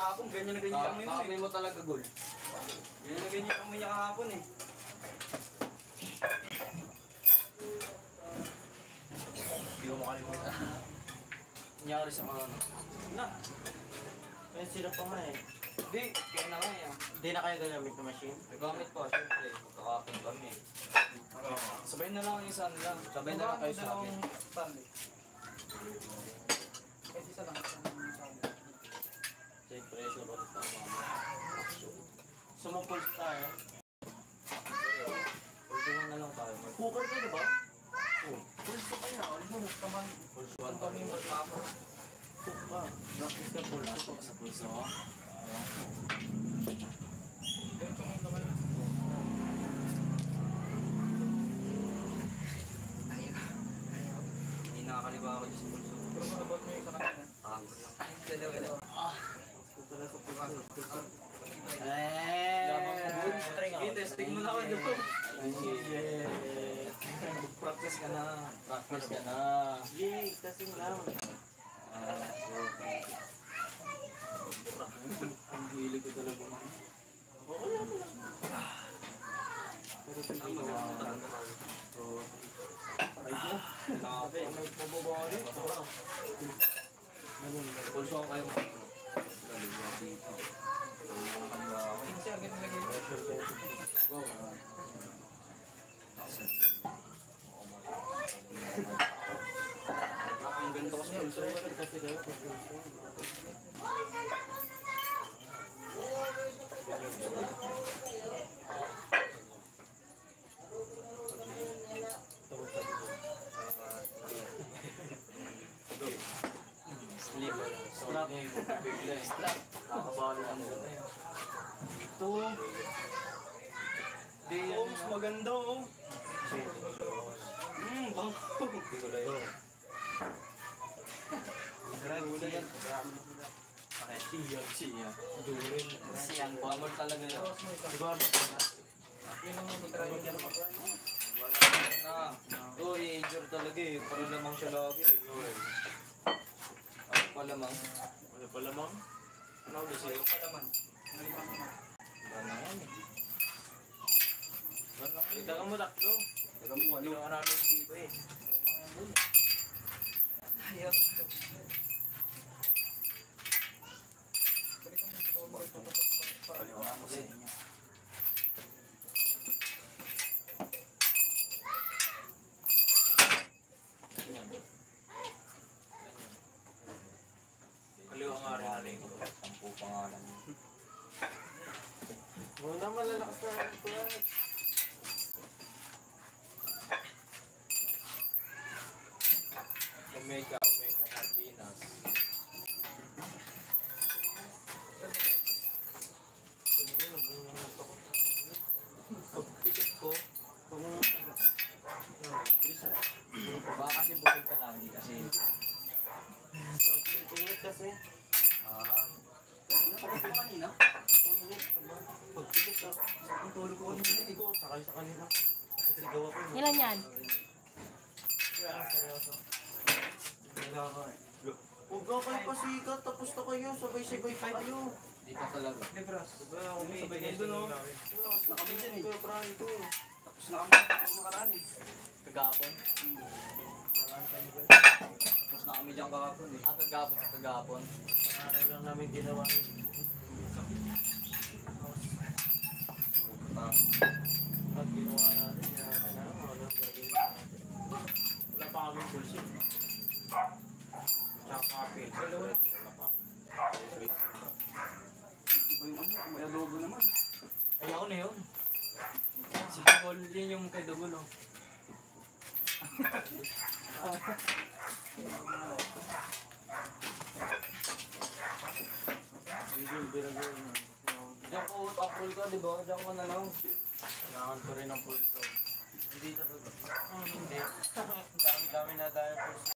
kahapon, ganyan na ganyan kami mo eh. Kami mo talaga, Gol. Ganyan na ganyan kami niya kahapon eh. Hindi ko makalimutan. Nangyari sa mga ano. Na, Kaya sila pa nga eh. hindi, kaya na nga yan. Hindi na kayo gagamit ng machine? Nagamit pa, syempre. Magkakapin kami. Sabay na lang ang isa nila. Sabay na lang kayo sa akin. Stanley. Kahit isa lang. Check pressure ulit ang mga. Sumupulse tayo. Pulsuhan na lang tayo. Cooker ka diba? Oo. Pulso kaya, alam mo, naman. Pulsuhan Kung kami magkakapon. Cook ka. Practice ka pulse. Pasok sa pulso. Hindi nakakaliwa ako dyan sa pulso. Pero malabot mo yung sa kanila. Takot lang. Cook na sa pulse. Sige, testing mo na ako doon. Practice ka na. Practice ka na. Yay! Kasing lang. Ang hilig ko talaga mga. Okay lang lang. Pero Ang hindi maganda ko talaga. So, ay ko. Sabi, may pababari. Pulsuhan kayo mga. Kaliwa dito. Kaliwa ako. Kasi agad nilagay mo. Pressure test. Wow. Ang ganda ko sa pulso. Pressure kasi kayo. Sleep. Strap. Bigla eh. Strap. Nakakabali ang ganda eh. Ito. Di yan. Maganda oh. Bang. Hindi ko na yun. Grabe yan. Siya. Durin. Siyang bummer talaga yun. Diba? Yun ang mag-try niya na mag-try. Wala na. I-injure talaga eh. Para lamang siya lagi eh. Ako pa lamang. Ano pala ma'am? Ano ulit sa'yo? Pa naman. Wala na yan eh. Wala ka. Itaga mo taklo. Itaga mo ano ang namin dito eh. Ayun. Kaliwa mo sa inyo. Kaliwa nga rin. 10 pangalan. Muna malalakas na ito. Omega Martinez. Pagpikit ko, baka kasi busog ka lagi kasi. Init kasi. Kanina? Pagpikit ka. Ang tulog ko kanina. Ikaw, sakay sa kanila. Sigaw ako. Ilan yan? Kaya seryoso. Huwag ka kayo pasikat, tapos na kayo, sabay-sabay pa kayo. Di ka talaga. Libras. Sabay ako may Sabay kayo doon, doon, oh. Tapos na kami dyan eh. Kaya parang ito. Tapos na kami. Tapos nakaraan eh. Kagapon. Parang tayo ba? Tapos na kami dyan kahapon eh. Kagapon sa kagapon. Parang lang namin ginawa yun. Pag ginawa natin, natin na, walang gagawin natin. Wala pa kami pulsin. Tsaka coffee. Wala pa. Iba yung ano. May adobo naman. Ay ako na yun. Si Dugol, yun yung kay Dugol oh. Diyan ko upload ka, di ba? Diyan ko na lang. Kailangan ko rin ng pulso. Hindi talaga. Hindi. Dami-dami na tayo pulso.